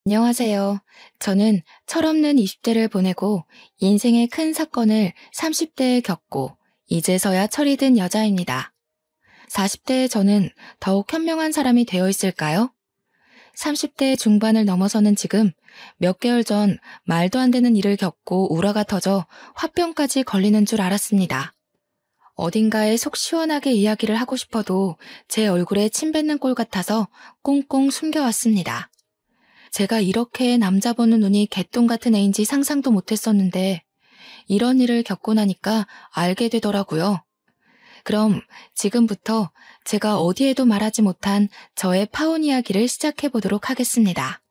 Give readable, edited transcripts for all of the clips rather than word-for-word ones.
안녕하세요. 저는 철없는 20대를 보내고 인생의 큰 사건을 30대에 겪고 이제서야 철이 든 여자입니다. 40대의 저는 더욱 현명한 사람이 되어 있을까요? 30대 중반을 넘어서는 지금 몇 개월 전 말도 안 되는 일을 겪고 우라가 터져 화병까지 걸리는 줄 알았습니다. 어딘가에 속 시원하게 이야기를 하고 싶어도 제 얼굴에 침 뱉는 꼴 같아서 꽁꽁 숨겨왔습니다. 제가 이렇게 남자 보는 눈이 개똥 같은 애인지 상상도 못했었는데 이런 일을 겪고 나니까 알게 되더라고요. 그럼 지금부터 제가 어디에도 말하지 못한 저의 파혼 이야기를 시작해 보도록 하겠습니다.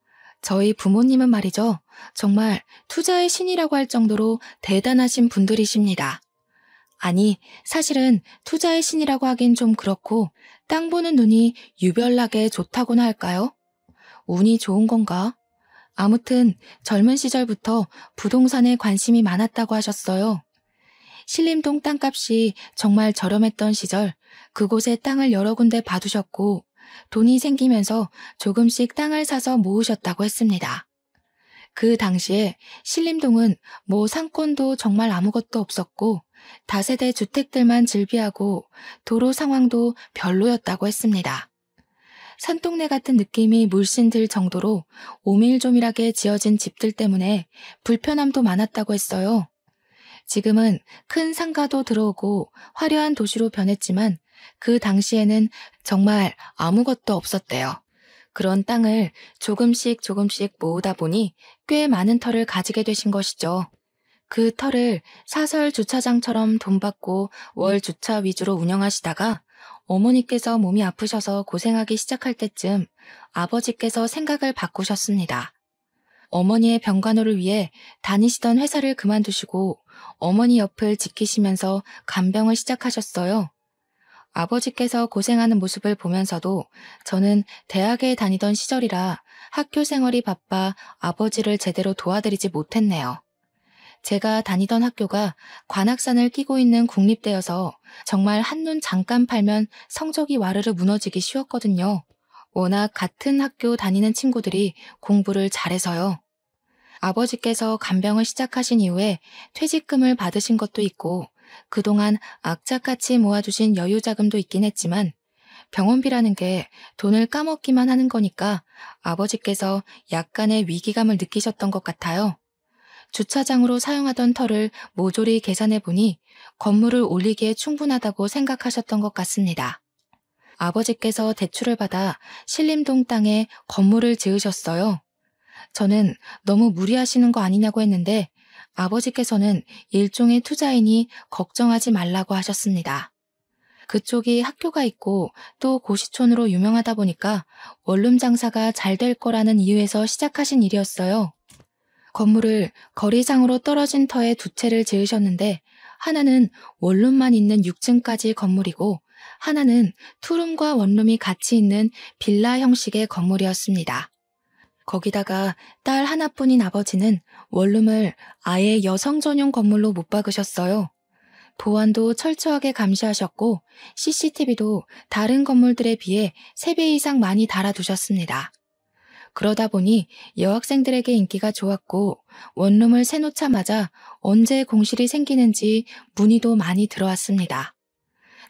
저희 부모님은 말이죠. 정말 투자의 신이라고 할 정도로 대단하신 분들이십니다. 아니, 사실은 투자의 신이라고 하긴 좀 그렇고 땅 보는 눈이 유별나게 좋다고나 할까요? 운이 좋은 건가? 아무튼 젊은 시절부터 부동산에 관심이 많았다고 하셨어요. 신림동 땅값이 정말 저렴했던 시절 그곳에 땅을 여러 군데 봐두셨고 돈이 생기면서 조금씩 땅을 사서 모으셨다고 했습니다. 그 당시에 신림동은 뭐 상권도 정말 아무것도 없었고 다세대 주택들만 즐비하고 도로 상황도 별로였다고 했습니다. 산동네 같은 느낌이 물씬 들 정도로 오밀조밀하게 지어진 집들 때문에 불편함도 많았다고 했어요. 지금은 큰 상가도 들어오고 화려한 도시로 변했지만 그 당시에는 정말 아무것도 없었대요. 그런 땅을 조금씩 모으다 보니 꽤 많은 터를 가지게 되신 것이죠. 그 터를 사설 주차장처럼 돈 받고 월 주차 위주로 운영하시다가 어머니께서 몸이 아프셔서 고생하기 시작할 때쯤 아버지께서 생각을 바꾸셨습니다. 어머니의 병간호를 위해 다니시던 회사를 그만두시고 어머니 옆을 지키시면서 간병을 시작하셨어요. 아버지께서 고생하는 모습을 보면서도 저는 대학에 다니던 시절이라 학교 생활이 바빠 아버지를 제대로 도와드리지 못했네요. 제가 다니던 학교가 관악산을 끼고 있는 국립대여서 정말 한눈 잠깐 팔면 성적이 와르르 무너지기 쉬웠거든요. 워낙 같은 학교 다니는 친구들이 공부를 잘해서요. 아버지께서 간병을 시작하신 이후에 퇴직금을 받으신 것도 있고 그동안 악착같이 모아두신 여유자금도 있긴 했지만 병원비라는 게 돈을 까먹기만 하는 거니까 아버지께서 약간의 위기감을 느끼셨던 것 같아요. 주차장으로 사용하던 터를 모조리 계산해보니 건물을 올리기에 충분하다고 생각하셨던 것 같습니다. 아버지께서 대출을 받아 신림동 땅에 건물을 지으셨어요. 저는 너무 무리하시는 거 아니냐고 했는데 아버지께서는 일종의 투자이니 걱정하지 말라고 하셨습니다. 그쪽이 학교가 있고 또 고시촌으로 유명하다 보니까 원룸 장사가 잘 될 거라는 이유에서 시작하신 일이었어요. 건물을 거리상으로 떨어진 터에 두 채를 지으셨는데 하나는 원룸만 있는 6층까지 건물이고 하나는 투룸과 원룸이 같이 있는 빌라 형식의 건물이었습니다. 거기다가 딸 하나뿐인 아버지는 원룸을 아예 여성 전용 건물로 못 박으셨어요. 보안도 철저하게 감시하셨고 CCTV도 다른 건물들에 비해 3배 이상 많이 달아두셨습니다. 그러다 보니 여학생들에게 인기가 좋았고 원룸을 새놓자마자 언제 공실이 생기는지 문의도 많이 들어왔습니다.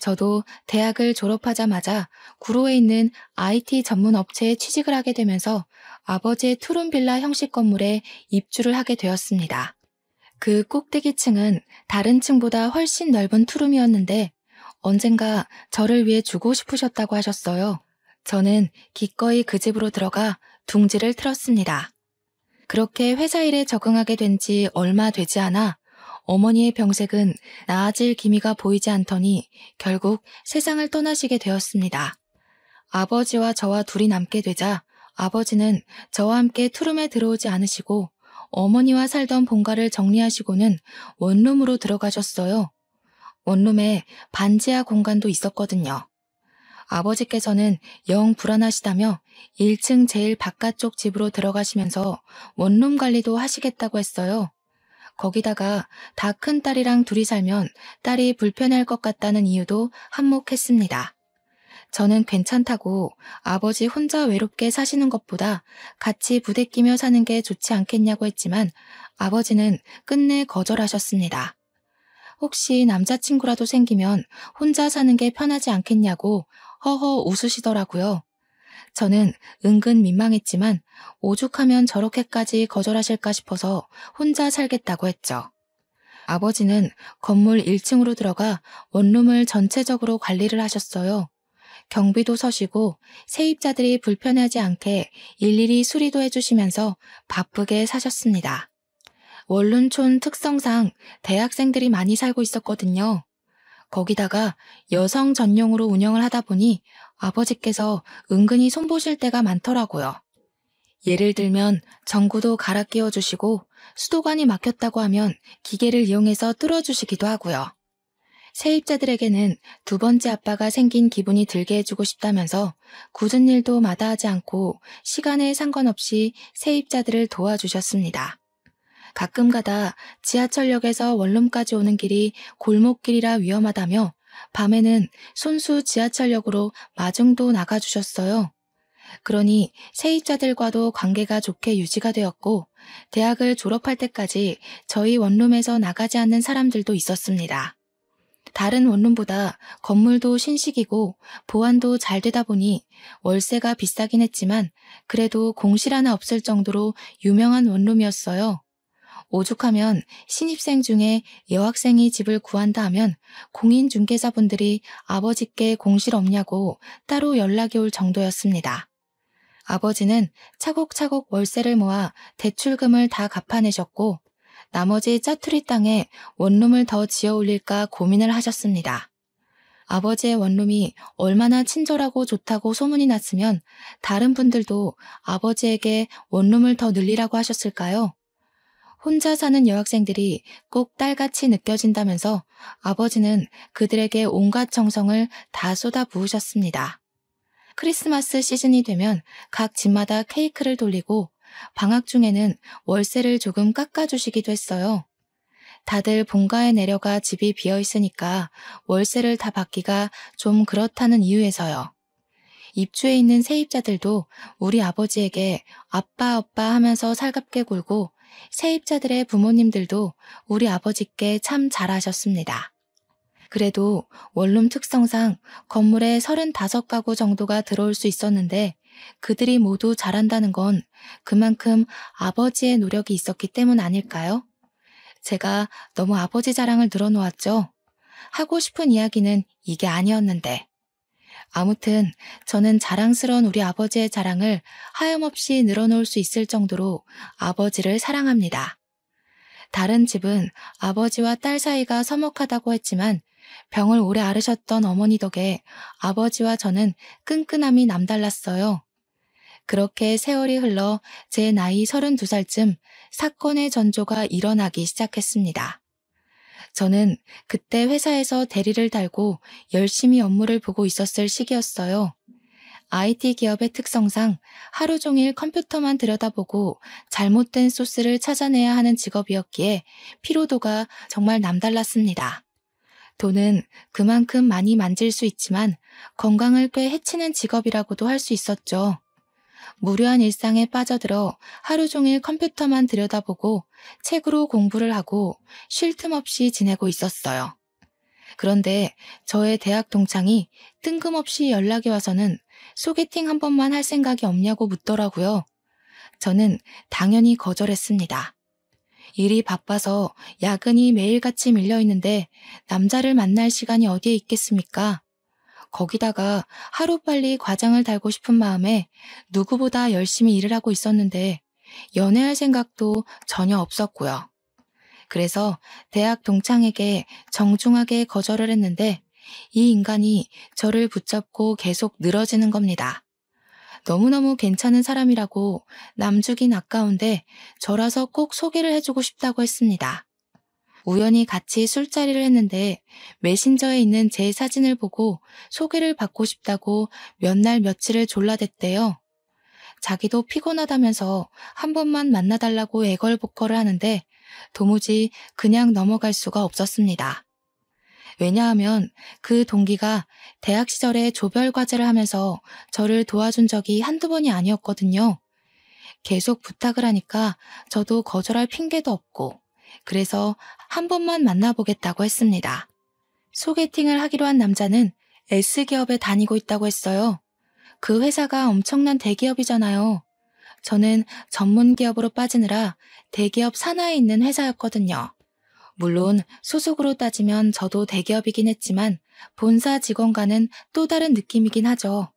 저도 대학을 졸업하자마자 구로에 있는 IT 전문 업체에 취직을 하게 되면서 아버지의 투룸 빌라 형식 건물에 입주를 하게 되었습니다. 그 꼭대기층은 다른 층보다 훨씬 넓은 투룸이었는데 언젠가 저를 위해 주고 싶으셨다고 하셨어요. 저는 기꺼이 그 집으로 들어가 둥지를 틀었습니다. 그렇게 회사 일에 적응하게 된 지 얼마 되지 않아 어머니의 병색은 나아질 기미가 보이지 않더니 결국 세상을 떠나시게 되었습니다. 아버지와 저와 둘이 남게 되자 아버지는 저와 함께 투룸에 들어오지 않으시고 어머니와 살던 본가를 정리하시고는 원룸으로 들어가셨어요. 원룸에 반지하 공간도 있었거든요. 아버지께서는 영 불안하시다며 1층 제일 바깥쪽 집으로 들어가시면서 원룸 관리도 하시겠다고 했어요. 거기다가 다 큰 딸이랑 둘이 살면 딸이 불편할 것 같다는 이유도 한몫했습니다. 저는 괜찮다고 아버지 혼자 외롭게 사시는 것보다 같이 부대끼며 사는 게 좋지 않겠냐고 했지만 아버지는 끝내 거절하셨습니다. 혹시 남자친구라도 생기면 혼자 사는 게 편하지 않겠냐고 허허 웃으시더라고요. 저는 은근 민망했지만 오죽하면 저렇게까지 거절하실까 싶어서 혼자 살겠다고 했죠. 아버지는 건물 1층으로 들어가 원룸을 전체적으로 관리를 하셨어요. 경비도 서시고 세입자들이 불편하지 않게 일일이 수리도 해주시면서 바쁘게 사셨습니다. 원룸촌 특성상 대학생들이 많이 살고 있었거든요. 거기다가 여성 전용으로 운영을 하다 보니 아버지께서 은근히 손보실 때가 많더라고요. 예를 들면 전구도 갈아 끼워주시고 수도관이 막혔다고 하면 기계를 이용해서 뚫어주시기도 하고요. 세입자들에게는 두 번째 아빠가 생긴 기분이 들게 해주고 싶다면서 굳은 일도 마다하지 않고 시간에 상관없이 세입자들을 도와주셨습니다. 가끔가다 지하철역에서 원룸까지 오는 길이 골목길이라 위험하다며 밤에는 손수 지하철역으로 마중도 나가주셨어요. 그러니 세입자들과도 관계가 좋게 유지가 되었고 대학을 졸업할 때까지 저희 원룸에서 나가지 않는 사람들도 있었습니다. 다른 원룸보다 건물도 신식이고 보안도 잘 되다 보니 월세가 비싸긴 했지만 그래도 공실 하나 없을 정도로 유명한 원룸이었어요. 오죽하면 신입생 중에 여학생이 집을 구한다 하면 공인중개사분들이 아버지께 공실 없냐고 따로 연락이 올 정도였습니다. 아버지는 차곡차곡 월세를 모아 대출금을 다 갚아내셨고 나머지 짜투리 땅에 원룸을 더 지어 올릴까 고민을 하셨습니다. 아버지의 원룸이 얼마나 친절하고 좋다고 소문이 났으면 다른 분들도 아버지에게 원룸을 더 늘리라고 하셨을까요? 혼자 사는 여학생들이 꼭 딸같이 느껴진다면서 아버지는 그들에게 온갖 정성을 다 쏟아 부으셨습니다. 크리스마스 시즌이 되면 각 집마다 케이크를 돌리고 방학 중에는 월세를 조금 깎아주시기도 했어요. 다들 본가에 내려가 집이 비어 있으니까 월세를 다 받기가 좀 그렇다는 이유에서요. 입주해 있는 세입자들도 우리 아버지에게 아빠 하면서 살갑게 굴고 세입자들의 부모님들도 우리 아버지께 참 잘하셨습니다. 그래도 원룸 특성상 건물에 35가구 정도가 들어올 수 있었는데 그들이 모두 잘한다는 건 그만큼 아버지의 노력이 있었기 때문 아닐까요? 제가 너무 아버지 자랑을 늘어놓았죠. 하고 싶은 이야기는 이게 아니었는데. 아무튼 저는 자랑스러운 우리 아버지의 자랑을 하염없이 늘어놓을 수 있을 정도로 아버지를 사랑합니다. 다른 집은 아버지와 딸 사이가 서먹하다고 했지만 병을 오래 앓으셨던 어머니 덕에 아버지와 저는 끈끈함이 남달랐어요. 그렇게 세월이 흘러 제 나이 32살쯤 사건의 전조가 일어나기 시작했습니다. 저는 그때 회사에서 대리를 달고 열심히 업무를 보고 있었을 시기였어요. IT 기업의 특성상 하루 종일 컴퓨터만 들여다보고 잘못된 소스를 찾아내야 하는 직업이었기에 피로도가 정말 남달랐습니다. 돈은 그만큼 많이 만질 수 있지만 건강을 꽤 해치는 직업이라고도 할 수 있었죠. 무료한 일상에 빠져들어 하루 종일 컴퓨터만 들여다보고 책으로 공부를 하고 쉴 틈 없이 지내고 있었어요. 그런데 저의 대학 동창이 뜬금없이 연락이 와서는 소개팅 한 번만 할 생각이 없냐고 묻더라고요. 저는 당연히 거절했습니다. 일이 바빠서 야근이 매일같이 밀려있는데 남자를 만날 시간이 어디에 있겠습니까? 거기다가 하루빨리 과장을 달고 싶은 마음에 누구보다 열심히 일을 하고 있었는데 연애할 생각도 전혀 없었고요. 그래서 대학 동창에게 정중하게 거절을 했는데 이 인간이 저를 붙잡고 계속 늘어지는 겁니다. 너무너무 괜찮은 사람이라고 남주긴 아까운데 저라서 꼭 소개를 해주고 싶다고 했습니다. 우연히 같이 술자리를 했는데 메신저에 있는 제 사진을 보고 소개를 받고 싶다고 몇 날 며칠을 졸라댔대요. 자기도 피곤하다면서 한 번만 만나달라고 애걸복걸을 하는데 도무지 그냥 넘어갈 수가 없었습니다. 왜냐하면 그 동기가 대학 시절에 조별 과제를 하면서 저를 도와준 적이 한두 번이 아니었거든요. 계속 부탁을 하니까 저도 거절할 핑계도 없고, 그래서 한 번만 만나보겠다고 했습니다. 소개팅을 하기로 한 남자는 S기업에 다니고 있다고 했어요. 그 회사가 엄청난 대기업이잖아요. 저는 전문 기업으로 빠지느라 대기업 산하에 있는 회사였거든요. 물론 소속으로 따지면 저도 대기업이긴 했지만 본사 직원과는 또 다른 느낌이긴 하죠.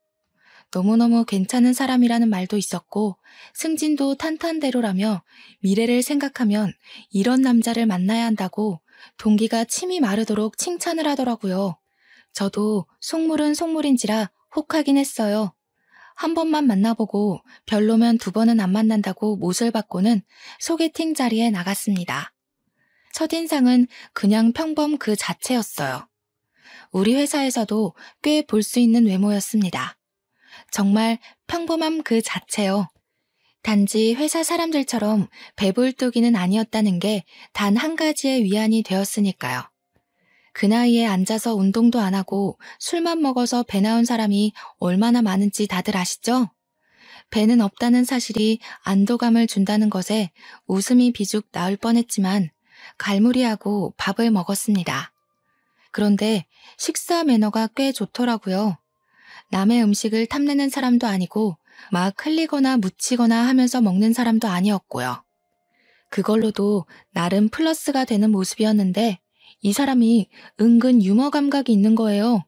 너무너무 괜찮은 사람이라는 말도 있었고 승진도 탄탄대로라며 미래를 생각하면 이런 남자를 만나야 한다고 동기가 침이 마르도록 칭찬을 하더라고요. 저도 속물은 속물인지라 혹하긴 했어요. 한 번만 만나보고 별로면 두 번은 안 만난다고 못을 받고는 소개팅 자리에 나갔습니다. 첫인상은 그냥 평범 그 자체였어요. 우리 회사에서도 꽤 볼 수 있는 외모였습니다. 정말 평범함 그 자체요. 단지 회사 사람들처럼 배불뚝이는 아니었다는 게 단 한 가지의 위안이 되었으니까요. 그 나이에 앉아서 운동도 안 하고 술만 먹어서 배 나온 사람이 얼마나 많은지 다들 아시죠? 배는 없다는 사실이 안도감을 준다는 것에 웃음이 비죽 나올 뻔했지만 갈무리하고 밥을 먹었습니다. 그런데 식사 매너가 꽤 좋더라고요. 남의 음식을 탐내는 사람도 아니고 막 흘리거나 묻히거나 하면서 먹는 사람도 아니었고요. 그걸로도 나름 플러스가 되는 모습이었는데 이 사람이 은근 유머 감각이 있는 거예요.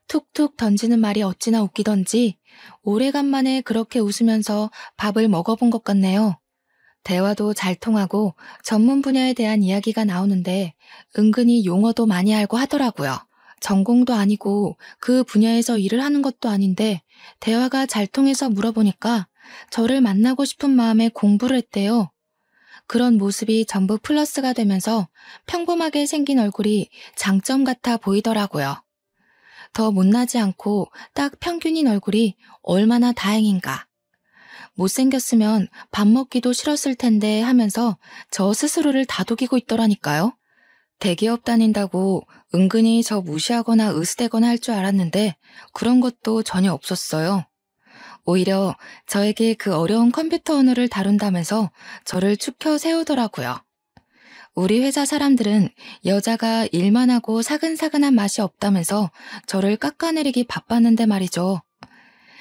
툭툭 던지는 말이 어찌나 웃기던지 오래간만에 그렇게 웃으면서 밥을 먹어본 것 같네요. 대화도 잘 통하고 전문 분야에 대한 이야기가 나오는데 은근히 용어도 많이 알고 하더라고요. 전공도 아니고 그 분야에서 일을 하는 것도 아닌데 대화가 잘 통해서 물어보니까 저를 만나고 싶은 마음에 공부를 했대요. 그런 모습이 전부 플러스가 되면서 평범하게 생긴 얼굴이 장점 같아 보이더라고요. 더 못나지 않고 딱 평균인 얼굴이 얼마나 다행인가. 못생겼으면 밥 먹기도 싫었을 텐데 하면서 저 스스로를 다독이고 있더라니까요. 대기업 다닌다고 은근히 저 무시하거나 으스대거나 할 줄 알았는데 그런 것도 전혀 없었어요. 오히려 저에게 그 어려운 컴퓨터 언어를 다룬다면서 저를 축혀 세우더라고요. 우리 회사 사람들은 여자가 일만 하고 사근사근한 맛이 없다면서 저를 깎아내리기 바빴는데 말이죠.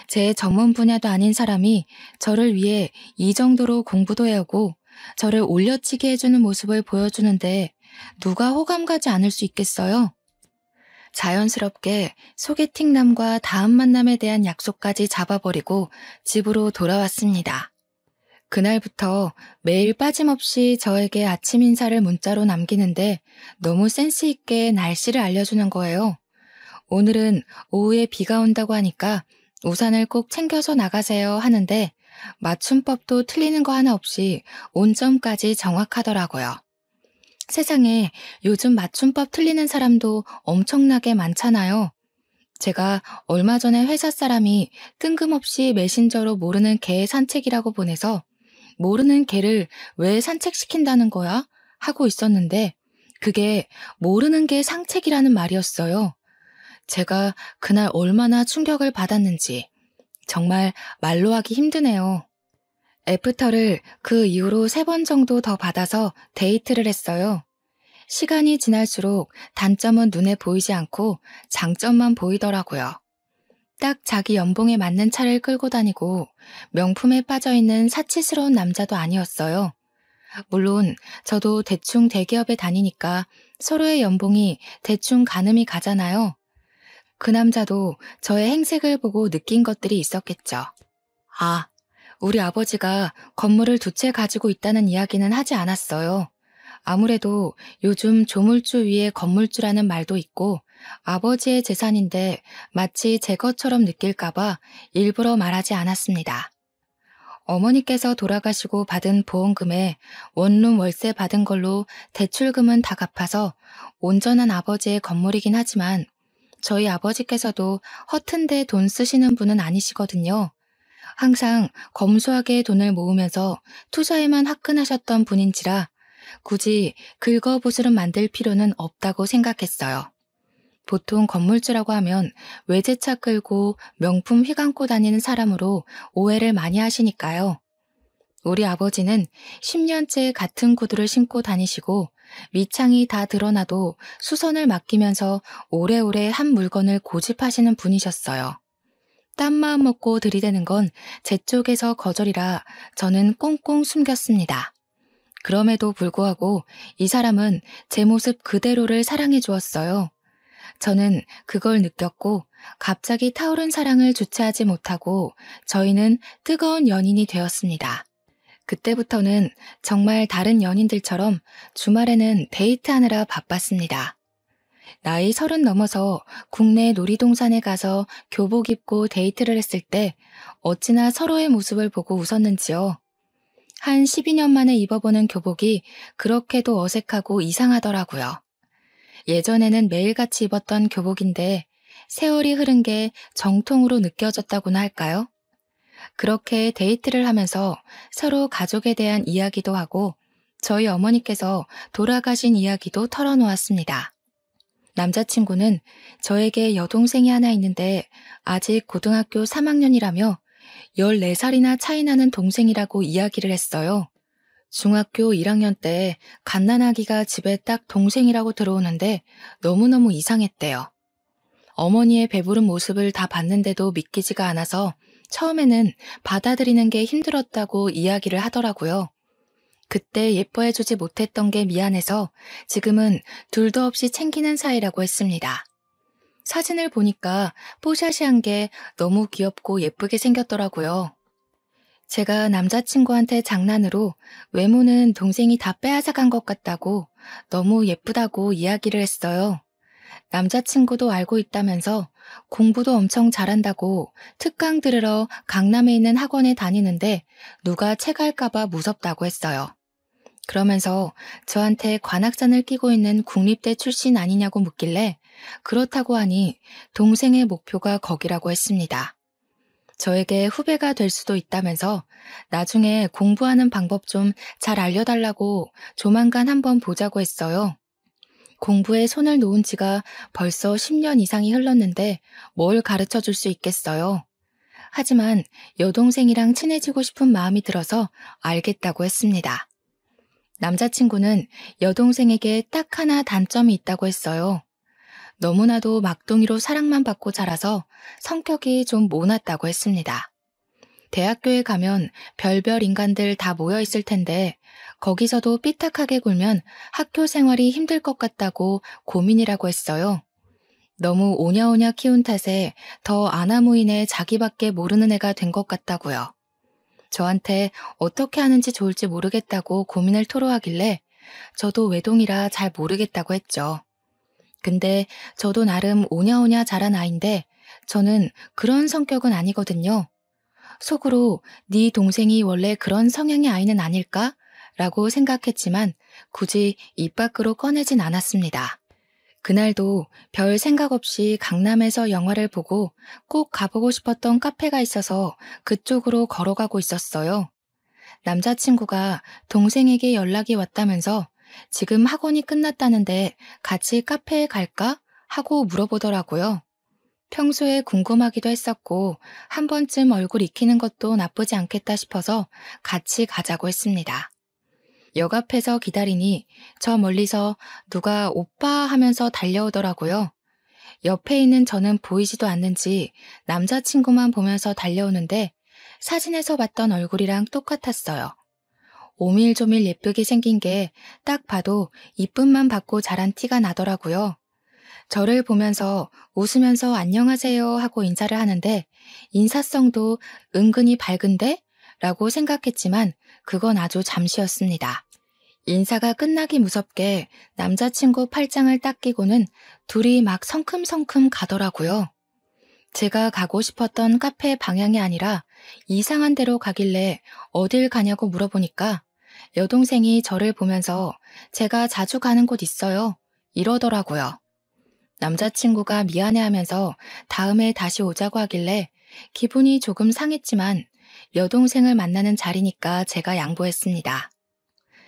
제 전문 분야도 아닌 사람이 저를 위해 이 정도로 공부도 해오고 저를 올려치게 해주는 모습을 보여주는데 누가 호감 가지 않을 수 있겠어요? 자연스럽게 소개팅남과 다음 만남에 대한 약속까지 잡아버리고 집으로 돌아왔습니다. 그날부터 매일 빠짐없이 저에게 아침 인사를 문자로 남기는데 너무 센스 있게 날씨를 알려주는 거예요. 오늘은 오후에 비가 온다고 하니까 우산을 꼭 챙겨서 나가세요 하는데 맞춤법도 틀리는 거 하나 없이 온점까지 정확하더라고요. 세상에 요즘 맞춤법 틀리는 사람도 엄청나게 많잖아요. 제가 얼마 전에 회사 사람이 뜬금없이 메신저로 모르는 개 산책이라고 보내서 모르는 개를 왜 산책시킨다는 거야? 하고 있었는데 그게 모르는 개 산책이라는 말이었어요. 제가 그날 얼마나 충격을 받았는지 정말 말로 하기 힘드네요. 애프터를 그 이후로 3번 정도 더 받아서 데이트를 했어요. 시간이 지날수록 단점은 눈에 보이지 않고 장점만 보이더라고요. 딱 자기 연봉에 맞는 차를 끌고 다니고 명품에 빠져있는 사치스러운 남자도 아니었어요. 물론 저도 대충 대기업에 다니니까 서로의 연봉이 대충 가늠이 가잖아요. 그 남자도 저의 행색을 보고 느낀 것들이 있었겠죠. 아, 우리 아버지가 건물을 2채 가지고 있다는 이야기는 하지 않았어요. 아무래도 요즘 조물주 위에 건물주라는 말도 있고 아버지의 재산인데 마치 제 것처럼 느낄까봐 일부러 말하지 않았습니다. 어머니께서 돌아가시고 받은 보험금에 원룸 월세 받은 걸로 대출금은 다 갚아서 온전한 아버지의 건물이긴 하지만 저희 아버지께서도 허튼데 돈 쓰시는 분은 아니시거든요. 항상 검소하게 돈을 모으면서 투자에만 화끈하셨던 분인지라 굳이 긁어부스름 만들 필요는 없다고 생각했어요. 보통 건물주라고 하면 외제차 끌고 명품 휘감고 다니는 사람으로 오해를 많이 하시니까요. 우리 아버지는 10년째 같은 구두를 신고 다니시고 밑창이 다 드러나도 수선을 맡기면서 오래오래 한 물건을 고집하시는 분이셨어요. 딴 마음 먹고 들이대는 건 제 쪽에서 거절이라 저는 꽁꽁 숨겼습니다. 그럼에도 불구하고 이 사람은 제 모습 그대로를 사랑해 주었어요. 저는 그걸 느꼈고 갑자기 타오른 사랑을 주체하지 못하고 저희는 뜨거운 연인이 되었습니다. 그때부터는 정말 다른 연인들처럼 주말에는 데이트하느라 바빴습니다. 나이 30 넘어서 국내 놀이동산에 가서 교복 입고 데이트를 했을 때 어찌나 서로의 모습을 보고 웃었는지요. 한 12년 만에 입어보는 교복이 그렇게도 어색하고 이상하더라고요. 예전에는 매일같이 입었던 교복인데 세월이 흐른 게 정통으로 느껴졌다고나 할까요? 그렇게 데이트를 하면서 서로 가족에 대한 이야기도 하고 저희 어머니께서 돌아가신 이야기도 털어놓았습니다. 남자친구는 저에게 여동생이 하나 있는데 아직 고등학교 3학년이라며 14살이나 차이 나는 동생이라고 이야기를 했어요. 중학교 1학년 때 갓난아기가 집에 딱 동생이라고 들어오는데 너무너무 이상했대요. 어머니의 배부른 모습을 다 봤는데도 믿기지가 않아서 처음에는 받아들이는 게 힘들었다고 이야기를 하더라고요. 그때 예뻐해주지 못했던 게 미안해서 지금은 둘도 없이 챙기는 사이라고 했습니다. 사진을 보니까 뽀샤시한 게 너무 귀엽고 예쁘게 생겼더라고요. 제가 남자친구한테 장난으로 외모는 동생이 다 빼앗아간 것 같다고 너무 예쁘다고 이야기를 했어요. 남자친구도 알고 있다면서 공부도 엄청 잘한다고 특강 들으러 강남에 있는 학원에 다니는데 누가 체갈까봐 무섭다고 했어요. 그러면서 저한테 관악산을 끼고 있는 국립대 출신 아니냐고 묻길래 그렇다고 하니 동생의 목표가 거기라고 했습니다. 저에게 후배가 될 수도 있다면서 나중에 공부하는 방법 좀 잘 알려달라고 조만간 한번 보자고 했어요. 공부에 손을 놓은 지가 벌써 10년 이상이 흘렀는데 뭘 가르쳐 줄 수 있겠어요. 하지만 여동생이랑 친해지고 싶은 마음이 들어서 알겠다고 했습니다. 남자친구는 여동생에게 딱 하나 단점이 있다고 했어요. 너무나도 막둥이로 사랑만 받고 자라서 성격이 좀 모났다고 했습니다. 대학교에 가면 별별 인간들 다 모여 있을 텐데 거기서도 삐딱하게 굴면 학교 생활이 힘들 것 같다고 고민이라고 했어요. 너무 오냐오냐 키운 탓에 더 아나무인의 자기밖에 모르는 애가 된 것 같다고요. 저한테 어떻게 하는지 좋을지 모르겠다고 고민을 토로하길래 저도 외동이라 잘 모르겠다고 했죠. 근데 저도 나름 오냐오냐 자란 아이인데 저는 그런 성격은 아니거든요. 속으로 네 동생이 원래 그런 성향의 아이는 아닐까? 라고 생각했지만 굳이 입 밖으로 꺼내진 않았습니다. 그날도 별 생각 없이 강남에서 영화를 보고 꼭 가보고 싶었던 카페가 있어서 그쪽으로 걸어가고 있었어요. 남자친구가 동생에게 연락이 왔다면서 지금 학원이 끝났다는데 같이 카페에 갈까? 하고 물어보더라고요. 평소에 궁금하기도 했었고 한 번쯤 얼굴 익히는 것도 나쁘지 않겠다 싶어서 같이 가자고 했습니다. 역 앞에서 기다리니 저 멀리서 누가 오빠 하면서 달려오더라고요. 옆에 있는 저는 보이지도 않는지 남자친구만 보면서 달려오는데 사진에서 봤던 얼굴이랑 똑같았어요. 오밀조밀 예쁘게 생긴 게 딱 봐도 이쁨만 받고 자란 티가 나더라고요. 저를 보면서 웃으면서 안녕하세요 하고 인사를 하는데 인사성도 은근히 밝은데? 라고 생각했지만 그건 아주 잠시였습니다. 인사가 끝나기 무섭게 남자친구 팔짱을 딱 끼고는 둘이 막 성큼성큼 가더라고요. 제가 가고 싶었던 카페 방향이 아니라 이상한 데로 가길래 어딜 가냐고 물어보니까 여동생이 저를 보면서 제가 자주 가는 곳 있어요. 이러더라고요. 남자친구가 미안해하면서 다음에 다시 오자고 하길래 기분이 조금 상했지만 여동생을 만나는 자리니까 제가 양보했습니다.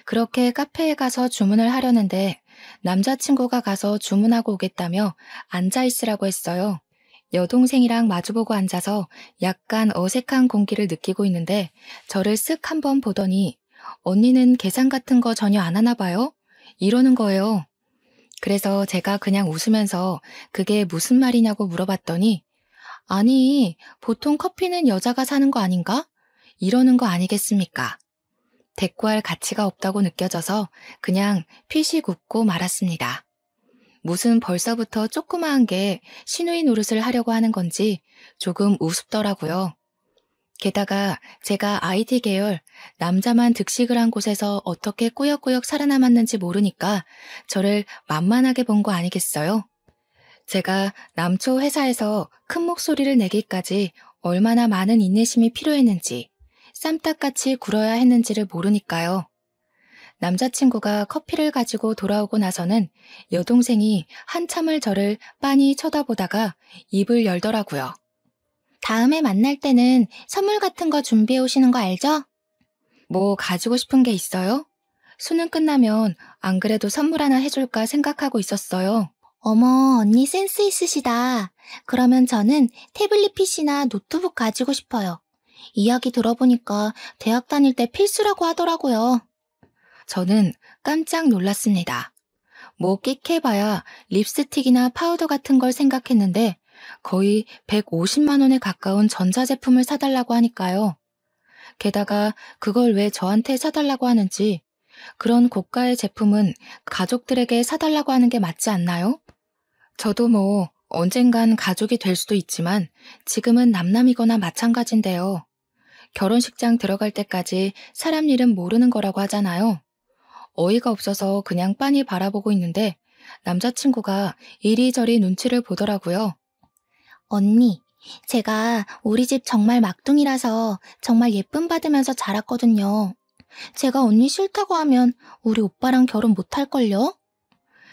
그렇게 카페에 가서 주문을 하려는데 남자친구가 가서 주문하고 오겠다며 앉아있으라고 했어요. 여동생이랑 마주보고 앉아서 약간 어색한 공기를 느끼고 있는데 저를 쓱 한번 보더니 언니는 계산 같은 거 전혀 안 하나 봐요? 이러는 거예요. 그래서 제가 그냥 웃으면서 그게 무슨 말이냐고 물어봤더니 아니, 보통 커피는 여자가 사는 거 아닌가? 이러는 거 아니겠습니까? 대꾸할 가치가 없다고 느껴져서 그냥 피식 웃고 말았습니다. 무슨 벌써부터 조그마한 게 시누이 노릇을 하려고 하는 건지 조금 우습더라고요. 게다가 제가 IT 계열 남자만 득식을 한 곳에서 어떻게 꾸역꾸역 살아남았는지 모르니까 저를 만만하게 본 거 아니겠어요? 제가 남초 회사에서 큰 목소리를 내기까지 얼마나 많은 인내심이 필요했는지 쌈딱같이 굴어야 했는지를 모르니까요. 남자친구가 커피를 가지고 돌아오고 나서는 여동생이 한참을 저를 빤히 쳐다보다가 입을 열더라고요. 다음에 만날 때는 선물 같은 거 준비해 오시는 거 알죠? 뭐 가지고 싶은 게 있어요? 수능 끝나면 안 그래도 선물 하나 해줄까 생각하고 있었어요. 어머, 언니 센스 있으시다. 그러면 저는 태블릿 PC나 노트북 가지고 싶어요. 이야기 들어보니까 대학 다닐 때 필수라고 하더라고요. 저는 깜짝 놀랐습니다. 뭐 끽해봐야 립스틱이나 파우더 같은 걸 생각했는데 거의 150만 원에 가까운 전자제품을 사달라고 하니까요. 게다가 그걸 왜 저한테 사달라고 하는지 그런 고가의 제품은 가족들에게 사달라고 하는 게 맞지 않나요? 저도 뭐 언젠간 가족이 될 수도 있지만 지금은 남남이거나 마찬가지인데요. 결혼식장 들어갈 때까지 사람 일은 모르는 거라고 하잖아요. 어이가 없어서 그냥 빤히 바라보고 있는데 남자친구가 이리저리 눈치를 보더라고요. 언니, 제가 우리 집 정말 막둥이라서 정말 예쁨 받으면서 자랐거든요. 제가 언니 싫다고 하면 우리 오빠랑 결혼 못할걸요?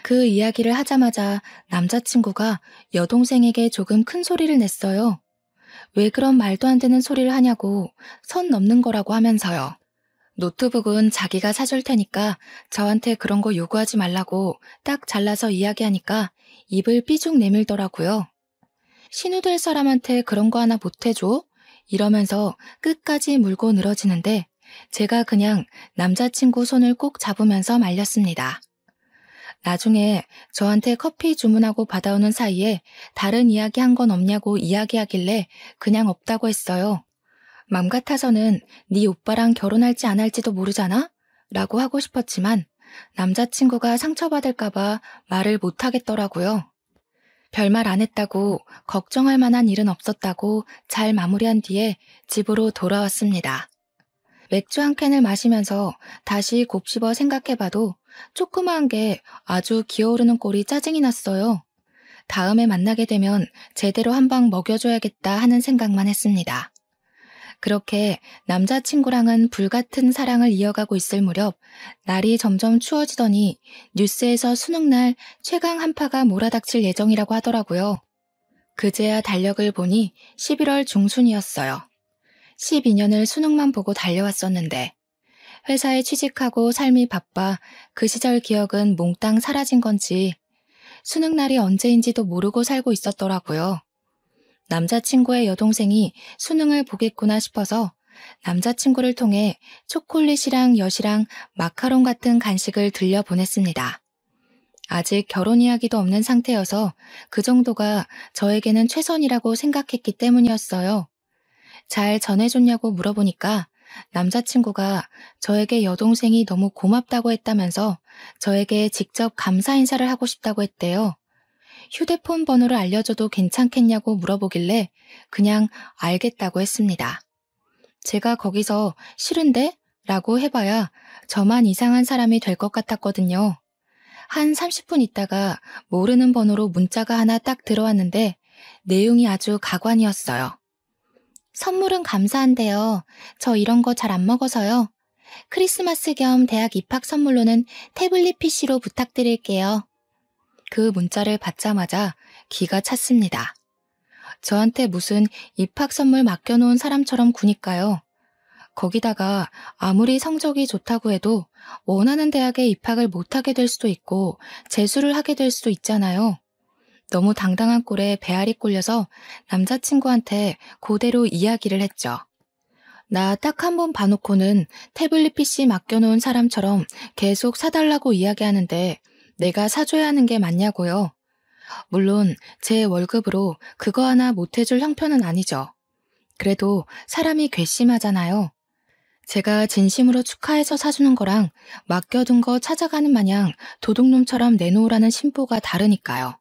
그 이야기를 하자마자 남자친구가 여동생에게 조금 큰 소리를 냈어요. 왜 그런 말도 안 되는 소리를 하냐고 선 넘는 거라고 하면서요. 노트북은 자기가 사줄 테니까 저한테 그런 거 요구하지 말라고 딱 잘라서 이야기하니까 입을 삐죽 내밀더라고요. 신우될 사람한테 그런 거 하나 못 해줘? 이러면서 끝까지 물고 늘어지는데 제가 그냥 남자친구 손을 꼭 잡으면서 말렸습니다. 나중에 저한테 커피 주문하고 받아오는 사이에 다른 이야기 한 건 없냐고 이야기하길래 그냥 없다고 했어요. 맘 같아서는 네 오빠랑 결혼할지 안 할지도 모르잖아? 라고 하고 싶었지만 남자친구가 상처받을까봐 말을 못하겠더라고요. 별말 안 했다고 걱정할 만한 일은 없었다고 잘 마무리한 뒤에 집으로 돌아왔습니다. 맥주 한 캔을 마시면서 다시 곱씹어 생각해봐도 조그마한 게 아주 기어오르는 꼴이 짜증이 났어요. 다음에 만나게 되면 제대로 한 방 먹여줘야겠다 하는 생각만 했습니다. 그렇게 남자친구랑은 불같은 사랑을 이어가고 있을 무렵 날이 점점 추워지더니 뉴스에서 수능날 최강 한파가 몰아닥칠 예정이라고 하더라고요. 그제야 달력을 보니 11월 중순이었어요. 12년을 수능만 보고 달려왔었는데 회사에 취직하고 삶이 바빠 그 시절 기억은 몽땅 사라진 건지 수능날이 언제인지도 모르고 살고 있었더라고요. 남자친구의 여동생이 수능을 보겠구나 싶어서 남자친구를 통해 초콜릿이랑 엿이랑 마카롱 같은 간식을 들려보냈습니다. 아직 결혼 이야기도 없는 상태여서 그 정도가 저에게는 최선이라고 생각했기 때문이었어요. 잘 전해줬냐고 물어보니까 남자친구가 저에게 여동생이 너무 고맙다고 했다면서 저에게 직접 감사 인사를 하고 싶다고 했대요. 휴대폰 번호를 알려줘도 괜찮겠냐고 물어보길래 그냥 알겠다고 했습니다. 제가 거기서 싫은데? 라고 해봐야 저만 이상한 사람이 될 것 같았거든요. 한 30분 있다가 모르는 번호로 문자가 하나 딱 들어왔는데 내용이 아주 가관이었어요. 선물은 감사한데요. 저 이런 거 잘 안 먹어서요. 크리스마스 겸 대학 입학 선물로는 태블릿 PC로 부탁드릴게요. 그 문자를 받자마자 기가 찼습니다. 저한테 무슨 입학 선물 맡겨놓은 사람처럼 구니까요. 거기다가 아무리 성적이 좋다고 해도 원하는 대학에 입학을 못하게 될 수도 있고 재수를 하게 될 수도 있잖아요. 너무 당당한 꼴에 배알이 꼴려서 남자친구한테 그대로 이야기를 했죠. 나 딱 한 번 봐놓고는 태블릿 PC 맡겨놓은 사람처럼 계속 사달라고 이야기하는데 내가 사줘야 하는 게 맞냐고요. 물론 제 월급으로 그거 하나 못해줄 형편은 아니죠. 그래도 사람이 괘씸하잖아요. 제가 진심으로 축하해서 사주는 거랑 맡겨둔 거 찾아가는 마냥 도둑놈처럼 내놓으라는 심보가 다르니까요.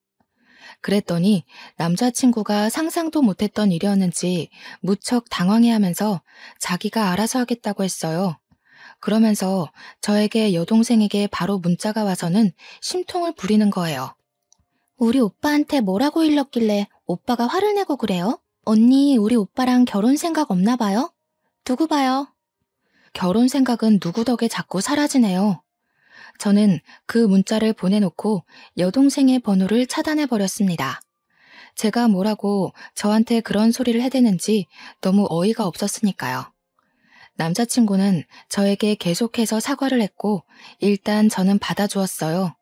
그랬더니 남자친구가 상상도 못했던 일이었는지 무척 당황해하면서 자기가 알아서 하겠다고 했어요. 그러면서 저에게 여동생에게 바로 문자가 와서는 심통을 부리는 거예요. 우리 오빠한테 뭐라고 일렀길래 오빠가 화를 내고 그래요? 언니, 우리 오빠랑 결혼 생각 없나 봐요? 두고 봐요. 결혼 생각은 누구 덕에 자꾸 사라지네요. 저는 그 문자를 보내놓고 여동생의 번호를 차단해버렸습니다. 제가 뭐라고 저한테 그런 소리를 해대는지 너무 어이가 없었으니까요. 남자친구는 저에게 계속해서 사과를 했고 일단 저는 받아주었어요.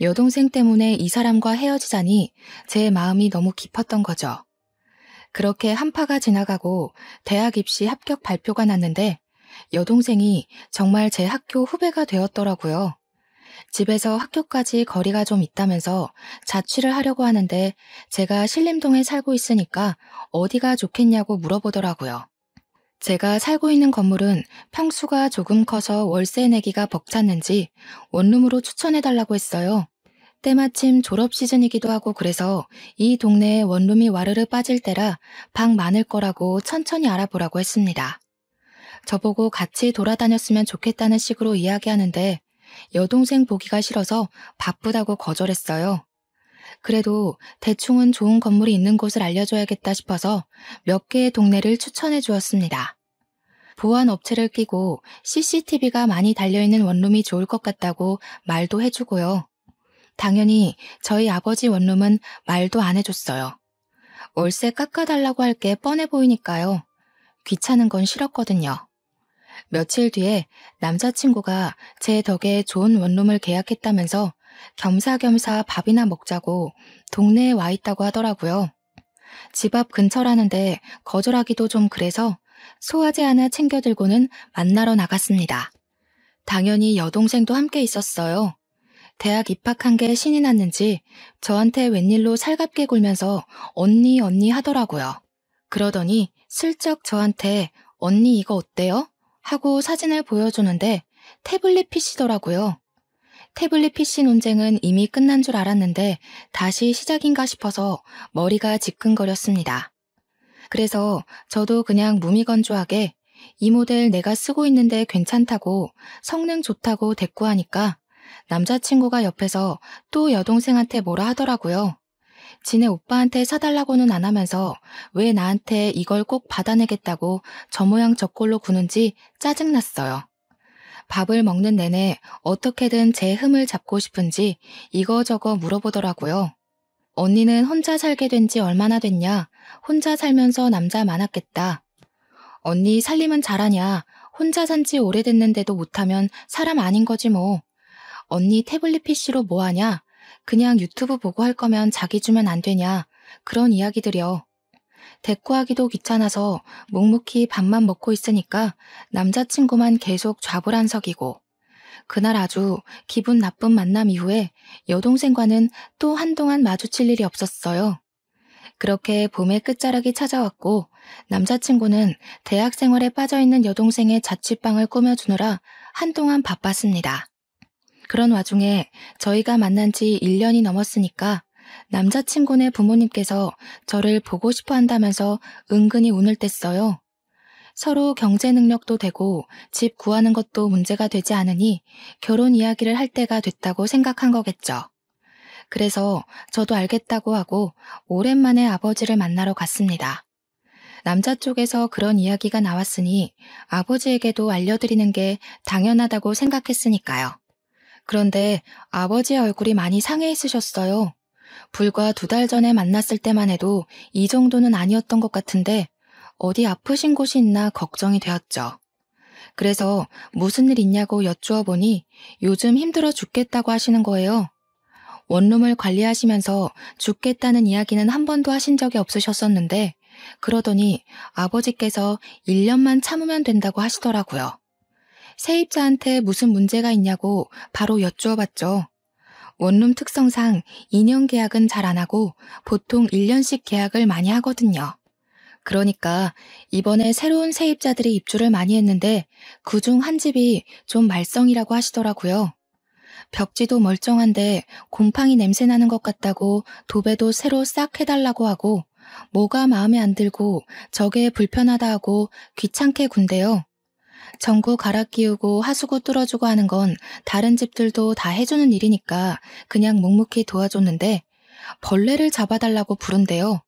여동생 때문에 이 사람과 헤어지자니 제 마음이 너무 깊었던 거죠. 그렇게 한파가 지나가고 대학 입시 합격 발표가 났는데 여동생이 정말 제 학교 후배가 되었더라고요. 집에서 학교까지 거리가 좀 있다면서 자취를 하려고 하는데 제가 신림동에 살고 있으니까 어디가 좋겠냐고 물어보더라고요. 제가 살고 있는 건물은 평수가 조금 커서 월세 내기가 벅찼는지 원룸으로 추천해달라고 했어요. 때마침 졸업 시즌이기도 하고 그래서 이 동네에 원룸이 와르르 빠질 때라 방 많을 거라고 천천히 알아보라고 했습니다. 저보고 같이 돌아다녔으면 좋겠다는 식으로 이야기하는데 여동생 보기가 싫어서 바쁘다고 거절했어요. 그래도 대충은 좋은 건물이 있는 곳을 알려줘야겠다 싶어서 몇 개의 동네를 추천해 주었습니다. 보안 업체를 끼고 CCTV가 많이 달려있는 원룸이 좋을 것 같다고 말도 해주고요. 당연히 저희 아버지 원룸은 말도 안 해줬어요. 월세 깎아달라고 할 게 뻔해 보이니까요. 귀찮은 건 싫었거든요. 며칠 뒤에 남자친구가 제 덕에 좋은 원룸을 계약했다면서 겸사겸사 밥이나 먹자고 동네에 와 있다고 하더라고요. 집 앞 근처라는데 거절하기도 좀 그래서 소화제 하나 챙겨 들고는 만나러 나갔습니다. 당연히 여동생도 함께 있었어요. 대학 입학한 게 신이 났는지 저한테 웬일로 살갑게 굴면서 언니 언니 하더라고요. 그러더니 슬쩍 저한테 언니 이거 어때요? 하고 사진을 보여주는데 태블릿 PC더라고요. 태블릿 PC 논쟁은 이미 끝난 줄 알았는데 다시 시작인가 싶어서 머리가 지끈거렸습니다. 그래서 저도 그냥 무미건조하게 이 모델 내가 쓰고 있는데 괜찮다고 성능 좋다고 대꾸하니까 남자친구가 옆에서 또 여동생한테 뭐라 하더라고요. 지네 오빠한테 사달라고는 안 하면서 왜 나한테 이걸 꼭 받아내겠다고 저 모양 저 꼴로 구는지 짜증났어요. 밥을 먹는 내내 어떻게든 제 흠을 잡고 싶은지 이거저거 물어보더라고요. 언니는 혼자 살게 된 지 얼마나 됐냐? 혼자 살면서 남자 많았겠다. 언니 살림은 잘하냐? 혼자 산 지 오래됐는데도 못하면 사람 아닌 거지 뭐. 언니 태블릿 PC로 뭐 하냐? 그냥 유튜브 보고 할 거면 자기 주면 안 되냐? 그런 이야기들이요. 대꾸하기도 귀찮아서 묵묵히 밥만 먹고 있으니까 남자친구만 계속 좌불안석이고 그날 아주 기분 나쁜 만남 이후에 여동생과는 또 한동안 마주칠 일이 없었어요. 그렇게 봄의 끝자락이 찾아왔고 남자친구는 대학 생활에 빠져있는 여동생의 자취방을 꾸며주느라 한동안 바빴습니다. 그런 와중에 저희가 만난 지 1년이 넘었으니까 남자친구네 부모님께서 저를 보고 싶어 한다면서 은근히 운을 뗐어요. 서로 경제 능력도 되고 집 구하는 것도 문제가 되지 않으니 결혼 이야기를 할 때가 됐다고 생각한 거겠죠. 그래서 저도 알겠다고 하고 오랜만에 아버지를 만나러 갔습니다. 남자 쪽에서 그런 이야기가 나왔으니 아버지에게도 알려드리는 게 당연하다고 생각했으니까요. 그런데 아버지의 얼굴이 많이 상해 있으셨어요. 불과 2달 전에 만났을 때만 해도 이 정도는 아니었던 것 같은데 어디 아프신 곳이 있나 걱정이 되었죠. 그래서 무슨 일 있냐고 여쭈어 보니 요즘 힘들어 죽겠다고 하시는 거예요. 원룸을 관리하시면서 죽겠다는 이야기는 한 번도 하신 적이 없으셨었는데 그러더니 아버지께서 1년만 참으면 된다고 하시더라고요. 세입자한테 무슨 문제가 있냐고 바로 여쭈어 봤죠. 원룸 특성상 2년 계약은 잘 안 하고 보통 1년씩 계약을 많이 하거든요. 그러니까 이번에 새로운 세입자들이 입주를 많이 했는데 그중 한 집이 좀 말썽이라고 하시더라고요. 벽지도 멀쩡한데 곰팡이 냄새 나는 것 같다고 도배도 새로 싹 해달라고 하고 뭐가 마음에 안 들고 저게 불편하다 하고 귀찮게 군대요. 전구 갈아 끼우고 하수구 뚫어주고 하는 건 다른 집들도 다 해주는 일이니까 그냥 묵묵히 도와줬는데 벌레를 잡아달라고 부른대요.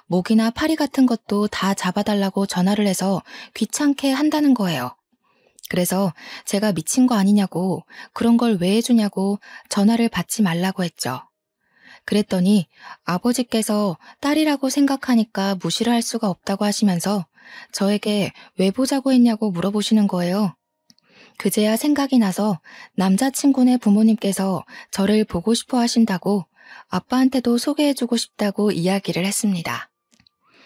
모기나 파리 같은 것도 다 잡아달라고 전화를 해서 귀찮게 한다는 거예요. 그래서 제가 미친 거 아니냐고 그런 걸 왜 해주냐고 전화를 받지 말라고 했죠. 그랬더니 아버지께서 딸이라고 생각하니까 무시를 할 수가 없다고 하시면서 저에게 왜 보자고 했냐고 물어보시는 거예요. 그제야 생각이 나서 남자친구네 부모님께서 저를 보고 싶어 하신다고 아빠한테도 소개해주고 싶다고 이야기를 했습니다.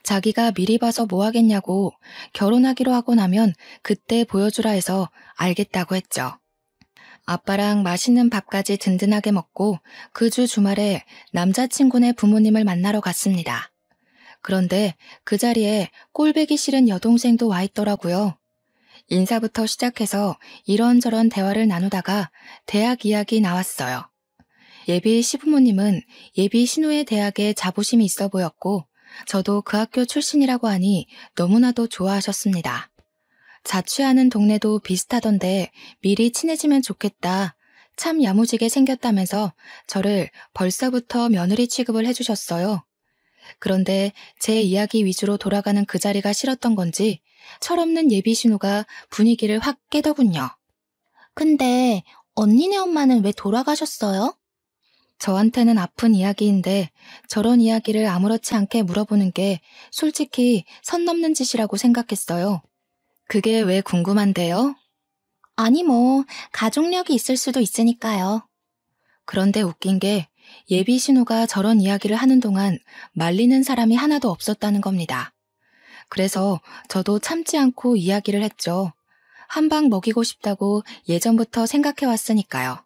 자기가 미리 봐서 뭐 하겠냐고 결혼하기로 하고 나면 그때 보여주라 해서 알겠다고 했죠. 아빠랑 맛있는 밥까지 든든하게 먹고 그 주 주말에 남자친구네 부모님을 만나러 갔습니다. 그런데 그 자리에 꼴보기 싫은 여동생도 와 있더라고요. 인사부터 시작해서 이런저런 대화를 나누다가 대학 이야기 나왔어요. 예비 시부모님은 예비 신우의 대학에 자부심이 있어 보였고 저도 그 학교 출신이라고 하니 너무나도 좋아하셨습니다. 자취하는 동네도 비슷하던데 미리 친해지면 좋겠다. 참 야무지게 생겼다면서 저를 벌써부터 며느리 취급을 해주셨어요. 그런데 제 이야기 위주로 돌아가는 그 자리가 싫었던 건지 철없는 예비 신우가 분위기를 확 깨더군요. 근데 언니네 엄마는 왜 돌아가셨어요? 저한테는 아픈 이야기인데 저런 이야기를 아무렇지 않게 물어보는 게 솔직히 선 넘는 짓이라고 생각했어요. 그게 왜 궁금한데요? 아니 뭐 가족력이 있을 수도 있으니까요. 그런데 웃긴 게 예비 신우가 저런 이야기를 하는 동안 말리는 사람이 하나도 없었다는 겁니다. 그래서 저도 참지 않고 이야기를 했죠. 한 방 먹이고 싶다고 예전부터 생각해 왔으니까요.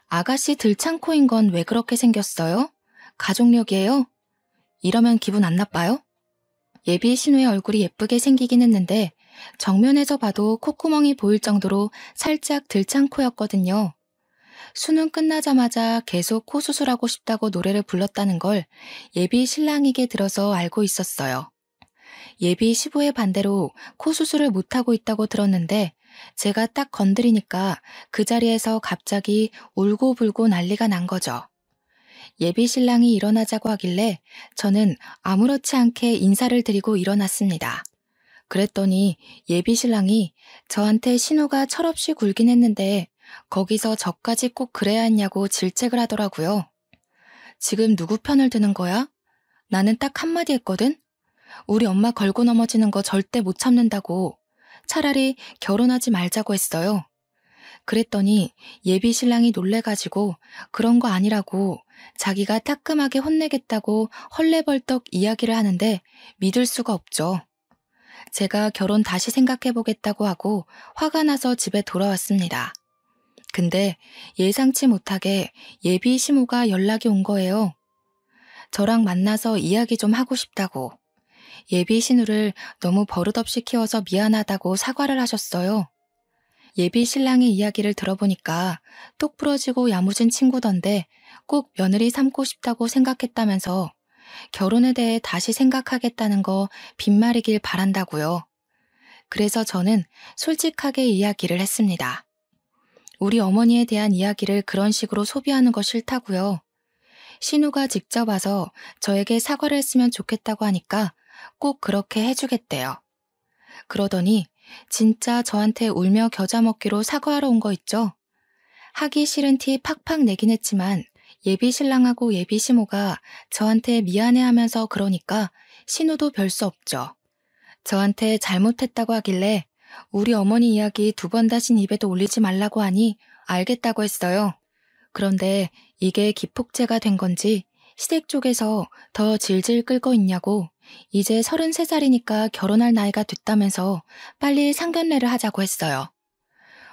아가씨 들창코인 건 왜 그렇게 생겼어요? 가족력이에요? 이러면 기분 안 나빠요? 예비 신우의 얼굴이 예쁘게 생기긴 했는데 정면에서 봐도 콧구멍이 보일 정도로 살짝 들창코였거든요. 수능 끝나자마자 계속 코 수술하고 싶다고 노래를 불렀다는 걸 예비 신랑에게 들어서 알고 있었어요. 예비 시부의 반대로 코 수술을 못하고 있다고 들었는데 제가 딱 건드리니까 그 자리에서 갑자기 울고불고 난리가 난 거죠. 예비 신랑이 일어나자고 하길래 저는 아무렇지 않게 인사를 드리고 일어났습니다. 그랬더니 예비 신랑이 저한테 신우가 철없이 굴긴 했는데 거기서 저까지 꼭 그래야 했냐고 질책을 하더라고요. 지금 누구 편을 드는 거야? 나는 딱 한마디 했거든? 우리 엄마 걸고 넘어지는 거 절대 못 참는다고. 차라리 결혼하지 말자고 했어요. 그랬더니 예비 신랑이 놀래가지고 그런 거 아니라고 자기가 따끔하게 혼내겠다고 헐레벌떡 이야기를 하는데 믿을 수가 없죠. 제가 결혼 다시 생각해보겠다고 하고 화가 나서 집에 돌아왔습니다. 근데 예상치 못하게 예비 시모가 연락이 온 거예요. 저랑 만나서 이야기 좀 하고 싶다고. 예비 신우를 너무 버릇없이 키워서 미안하다고 사과를 하셨어요. 예비 신랑의 이야기를 들어보니까 똑 부러지고 야무진 친구던데 꼭 며느리 삼고 싶다고 생각했다면서 결혼에 대해 다시 생각하겠다는 거 빈말이길 바란다고요. 그래서 저는 솔직하게 이야기를 했습니다. 우리 어머니에 대한 이야기를 그런 식으로 소비하는 거 싫다고요. 신우가 직접 와서 저에게 사과를 했으면 좋겠다고 하니까 꼭 그렇게 해주겠대요. 그러더니 진짜 저한테 울며 겨자 먹기로 사과하러 온 거 있죠? 하기 싫은 티 팍팍 내긴 했지만 예비 신랑하고 예비 시모가 저한테 미안해하면서 그러니까 신우도 별 수 없죠. 저한테 잘못했다고 하길래 우리 어머니 이야기 2번 다신 입에도 올리지 말라고 하니 알겠다고 했어요. 그런데 이게 기폭제가 된 건지 시댁 쪽에서 더 질질 끌고 있냐고 이제 33살이니까 결혼할 나이가 됐다면서 빨리 상견례를 하자고 했어요.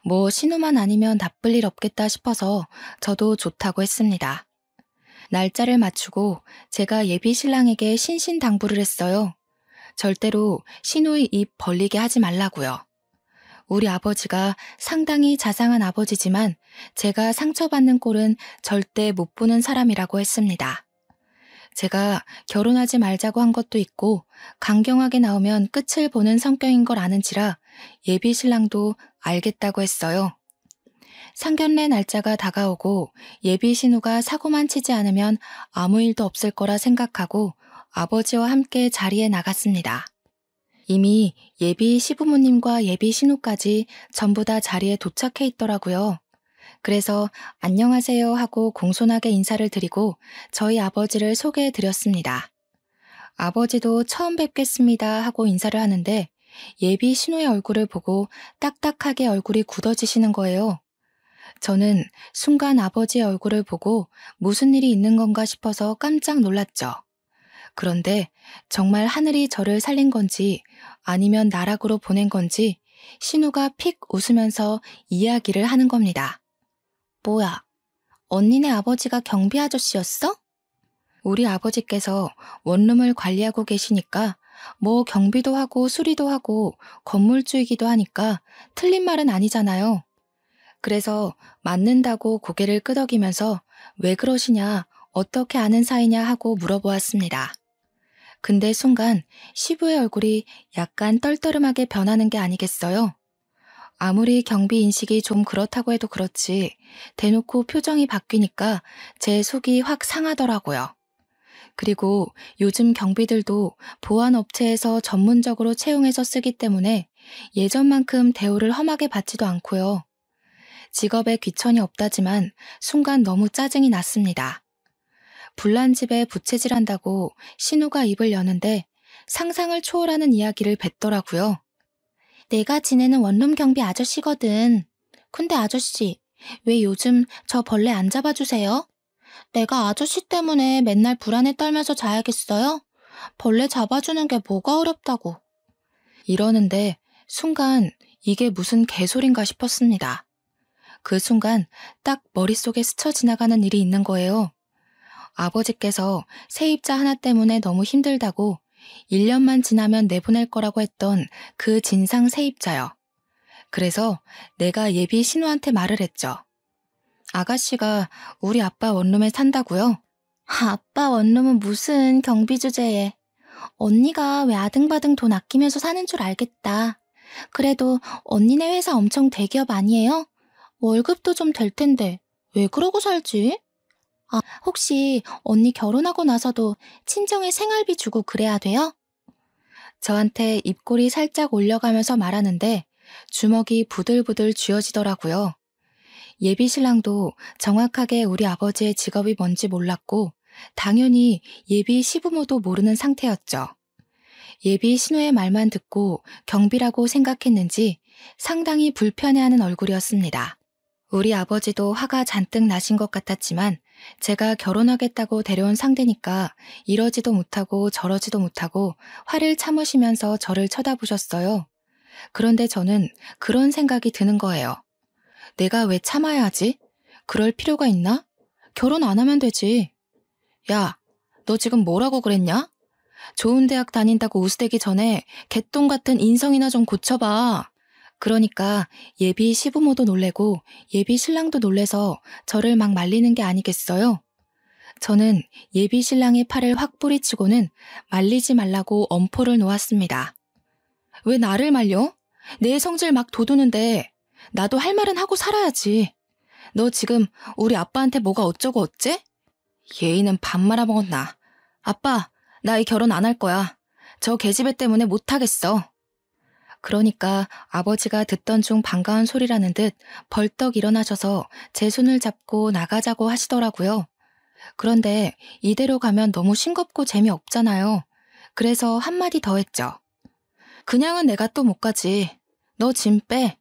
뭐 신우만 아니면 나쁠 일 없겠다 싶어서 저도 좋다고 했습니다. 날짜를 맞추고 제가 예비 신랑에게 신신당부를 했어요. 절대로 신우의 입 벌리게 하지 말라고요. 우리 아버지가 상당히 자상한 아버지지만 제가 상처받는 꼴은 절대 못 보는 사람이라고 했습니다. 제가 결혼하지 말자고 한 것도 있고 강경하게 나오면 끝을 보는 성격인 걸 아는지라 예비 신랑도 알겠다고 했어요. 상견례 날짜가 다가오고 예비 신우가 사고만 치지 않으면 아무 일도 없을 거라 생각하고 아버지와 함께 자리에 나갔습니다. 이미 예비 시부모님과 예비 신우까지 전부 다 자리에 도착해 있더라고요. 그래서 안녕하세요 하고 공손하게 인사를 드리고 저희 아버지를 소개해 드렸습니다. 아버지도 처음 뵙겠습니다 하고 인사를 하는데 예비 신우의 얼굴을 보고 딱딱하게 얼굴이 굳어지시는 거예요. 저는 순간 아버지의 얼굴을 보고 무슨 일이 있는 건가 싶어서 깜짝 놀랐죠. 그런데 정말 하늘이 저를 살린 건지 아니면 나락으로 보낸 건지 신우가 픽 웃으면서 이야기를 하는 겁니다. 뭐야, 언니네 아버지가 경비 아저씨였어? 우리 아버지께서 원룸을 관리하고 계시니까 뭐 경비도 하고 수리도 하고 건물주이기도 하니까 틀린 말은 아니잖아요. 그래서 맞는다고 고개를 끄덕이면서 왜 그러시냐, 어떻게 아는 사이냐 하고 물어보았습니다. 근데 순간 시부의 얼굴이 약간 떨떠름하게 변하는 게 아니겠어요? 아무리 경비 인식이 좀 그렇다고 해도 그렇지 대놓고 표정이 바뀌니까 제 속이 확 상하더라고요. 그리고 요즘 경비들도 보안업체에서 전문적으로 채용해서 쓰기 때문에 예전만큼 대우를 험하게 받지도 않고요. 직업에 귀천이 없다지만 순간 너무 짜증이 났습니다. 불난 집에 부채질한다고 신우가 입을 여는데 상상을 초월하는 이야기를 뱉더라고요. 내가 지내는 원룸 경비 아저씨거든. 근데 아저씨, 왜 요즘 저 벌레 안 잡아주세요? 내가 아저씨 때문에 맨날 불안에 떨면서 자야겠어요? 벌레 잡아주는 게 뭐가 어렵다고. 이러는데 순간 이게 무슨 개소린가 싶었습니다. 그 순간 딱 머릿속에 스쳐 지나가는 일이 있는 거예요. 아버지께서 세입자 하나 때문에 너무 힘들다고 1년만 지나면 내보낼 거라고 했던 그 진상 세입자요. 그래서 내가 예비 신우한테 말을 했죠. 아가씨가 우리 아빠 원룸에 산다고요? 아빠 원룸은 무슨 경비 주제에. 언니가 왜 아등바등 돈 아끼면서 사는 줄 알겠다. 그래도 언니네 회사 엄청 대기업 아니에요? 월급도 좀 될 텐데 왜 그러고 살지? 아, 혹시 언니 결혼하고 나서도 친정에 생활비 주고 그래야 돼요? 저한테 입꼬리 살짝 올려가면서 말하는데 주먹이 부들부들 쥐어지더라고요. 예비 신랑도 정확하게 우리 아버지의 직업이 뭔지 몰랐고 당연히 예비 시부모도 모르는 상태였죠. 예비 신우의 말만 듣고 경비라고 생각했는지 상당히 불편해하는 얼굴이었습니다. 우리 아버지도 화가 잔뜩 나신 것 같았지만 제가 결혼하겠다고 데려온 상대니까 이러지도 못하고 저러지도 못하고 화를 참으시면서 저를 쳐다보셨어요. 그런데 저는 그런 생각이 드는 거예요. 내가 왜 참아야 하지? 그럴 필요가 있나? 결혼 안 하면 되지. 야, 너 지금 뭐라고 그랬냐? 좋은 대학 다닌다고 우스대기 전에 개똥 같은 인성이나 좀 고쳐봐. 그러니까 예비 시부모도 놀래고 예비 신랑도 놀래서 저를 막 말리는 게 아니겠어요? 저는 예비 신랑의 팔을 확 뿌리치고는 말리지 말라고 엄포를 놓았습니다. 왜 나를 말려? 내 성질 막 돋우는데 나도 할 말은 하고 살아야지. 너 지금 우리 아빠한테 뭐가 어쩌고 어째? 예의는 밥 말아먹었나. 아빠, 나 이 결혼 안 할 거야. 저 계집애 때문에 못하겠어. 그러니까 아버지가 듣던 중 반가운 소리라는 듯 벌떡 일어나셔서 제 손을 잡고 나가자고 하시더라고요. 그런데 이대로 가면 너무 싱겁고 재미없잖아요. 그래서 한마디 더 했죠. 그냥은 내가 또 못 가지. 너 짐 빼.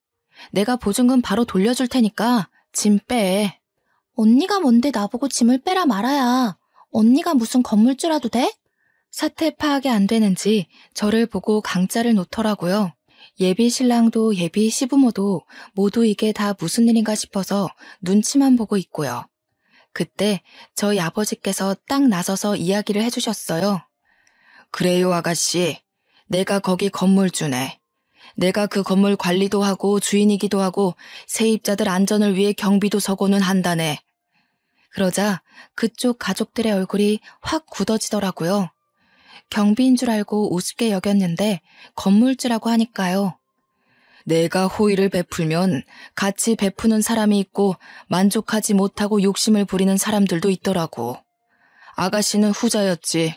내가 보증금 바로 돌려줄 테니까 짐 빼. 언니가 뭔데 나보고 짐을 빼라 말아야. 언니가 무슨 건물주라도 돼? 사태 파악이 안 되는지 저를 보고 강짜를 놓더라고요. 예비 신랑도 예비 시부모도 모두 이게 다 무슨 일인가 싶어서 눈치만 보고 있고요. 그때 저희 아버지께서 딱 나서서 이야기를 해주셨어요. 그래요, 아가씨. 내가 거기 건물주네. 내가 그 건물 관리도 하고 주인이기도 하고 세입자들 안전을 위해 경비도 서고는 한다네. 그러자 그쪽 가족들의 얼굴이 확 굳어지더라고요. 경비인 줄 알고 우습게 여겼는데 건물주라고 하니까요. 내가 호의를 베풀면 같이 베푸는 사람이 있고 만족하지 못하고 욕심을 부리는 사람들도 있더라고. 아가씨는 후자였지.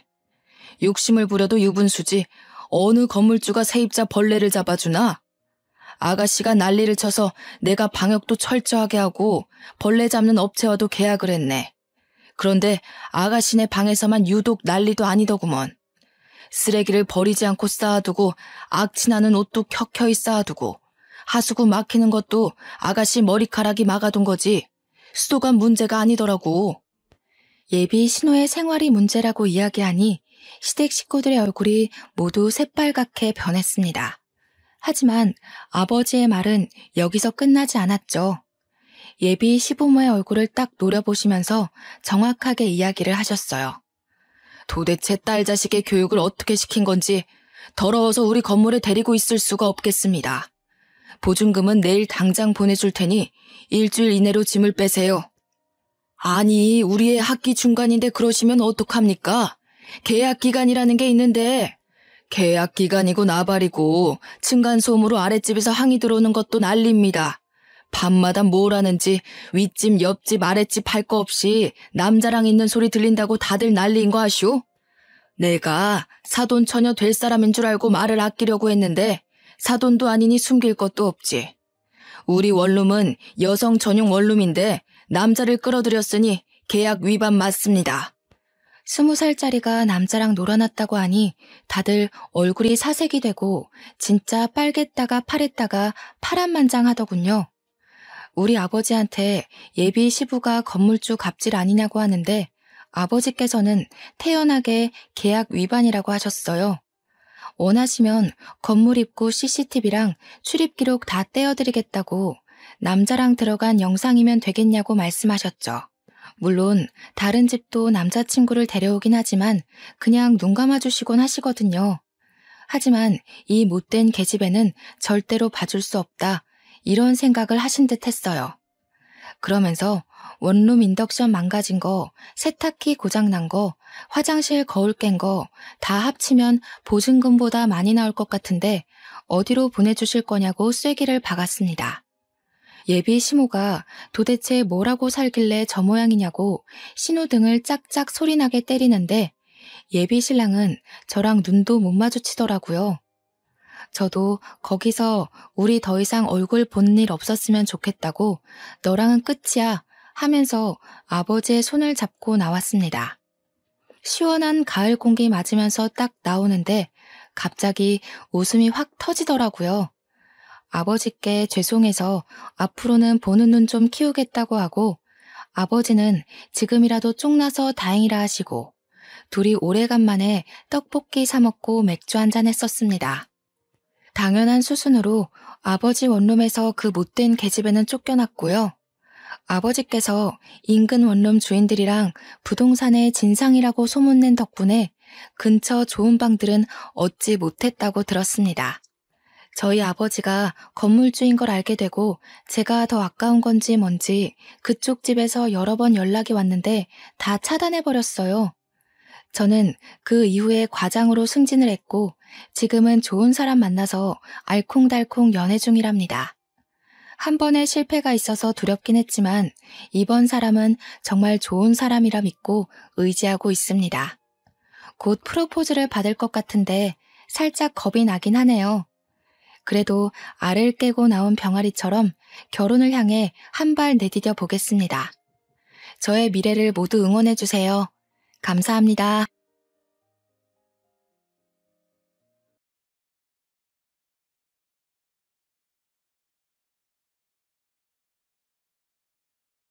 욕심을 부려도 유분수지 어느 건물주가 세입자 벌레를 잡아주나? 아가씨가 난리를 쳐서 내가 방역도 철저하게 하고 벌레 잡는 업체와도 계약을 했네. 그런데 아가씨네 방에서만 유독 난리도 아니더구먼. 쓰레기를 버리지 않고 쌓아두고 악취나는 옷도 켜켜이 쌓아두고 하수구 막히는 것도 아가씨 머리카락이 막아둔 거지 수도가 문제가 아니더라고. 예비 신호의 생활이 문제라고 이야기하니 시댁 식구들의 얼굴이 모두 새빨갛게 변했습니다. 하지만 아버지의 말은 여기서 끝나지 않았죠. 예비 시부모의 얼굴을 딱 노려보시면서 정확하게 이야기를 하셨어요. 도대체 딸 자식의 교육을 어떻게 시킨 건지 더러워서 우리 건물에 데리고 있을 수가 없겠습니다. 보증금은 내일 당장 보내줄 테니 일주일 이내로 짐을 빼세요. 아니, 우리의 학기 중간인데 그러시면 어떡합니까? 계약기간이라는 게 있는데 계약기간이고 나발이고 층간소음으로 아랫집에서 항의 들어오는 것도 난리입니다. 밤마다 뭘 하는지 윗집, 옆집, 아랫집 할 거 없이 남자랑 있는 소리 들린다고 다들 난리인 거 아시오? 내가 사돈 처녀 될 사람인 줄 알고 말을 아끼려고 했는데 사돈도 아니니 숨길 것도 없지. 우리 원룸은 여성 전용 원룸인데 남자를 끌어들였으니 계약 위반 맞습니다. 20살짜리가 남자랑 놀아났다고 하니 다들 얼굴이 사색이 되고 진짜 빨갰다가 파랬다가 파란만장하더군요. 우리 아버지한테 예비 시부가 건물주 갑질 아니냐고 하는데 아버지께서는 태연하게 계약 위반이라고 하셨어요. 원하시면 건물 입구 CCTV랑 출입 기록 다 떼어드리겠다고 남자랑 들어간 영상이면 되겠냐고 말씀하셨죠. 물론 다른 집도 남자친구를 데려오긴 하지만 그냥 눈 감아주시곤 하시거든요. 하지만 이 못된 계집애는 절대로 봐줄 수 없다. 이런 생각을 하신 듯 했어요. 그러면서 원룸 인덕션 망가진 거, 세탁기 고장난 거, 화장실 거울 깬 거 다 합치면 보증금보다 많이 나올 것 같은데 어디로 보내주실 거냐고 쐐기를 박았습니다. 예비 시모가 도대체 뭐라고 살길래 저 모양이냐고 신호등을 짝짝 소리나게 때리는데 예비 신랑은 저랑 눈도 못 마주치더라고요. 저도 거기서 우리 더 이상 얼굴 본 일 없었으면 좋겠다고 너랑은 끝이야 하면서 아버지의 손을 잡고 나왔습니다. 시원한 가을 공기 맞으면서 딱 나오는데 갑자기 웃음이 확 터지더라고요. 아버지께 죄송해서 앞으로는 보는 눈 좀 키우겠다고 하고 아버지는 지금이라도 쫑나서 다행이라 하시고 둘이 오래간만에 떡볶이 사 먹고 맥주 한잔 했었습니다. 당연한 수순으로 아버지 원룸에서 그 못된 계집애는 쫓겨났고요. 아버지께서 인근 원룸 주인들이랑 부동산의 진상이라고 소문낸 덕분에 근처 좋은 방들은 얻지 못했다고 들었습니다. 저희 아버지가 건물주인 걸 알게 되고 제가 더 아까운 건지 뭔지 그쪽 집에서 여러 번 연락이 왔는데 다 차단해버렸어요. 저는 그 이후에 과장으로 승진을 했고 지금은 좋은 사람 만나서 알콩달콩 연애 중이랍니다. 한 번의 실패가 있어서 두렵긴 했지만 이번 사람은 정말 좋은 사람이라 믿고 의지하고 있습니다. 곧 프로포즈를 받을 것 같은데 살짝 겁이 나긴 하네요. 그래도 알을 깨고 나온 병아리처럼 결혼을 향해 한 발 내디뎌 보겠습니다. 저의 미래를 모두 응원해주세요. 감사합니다.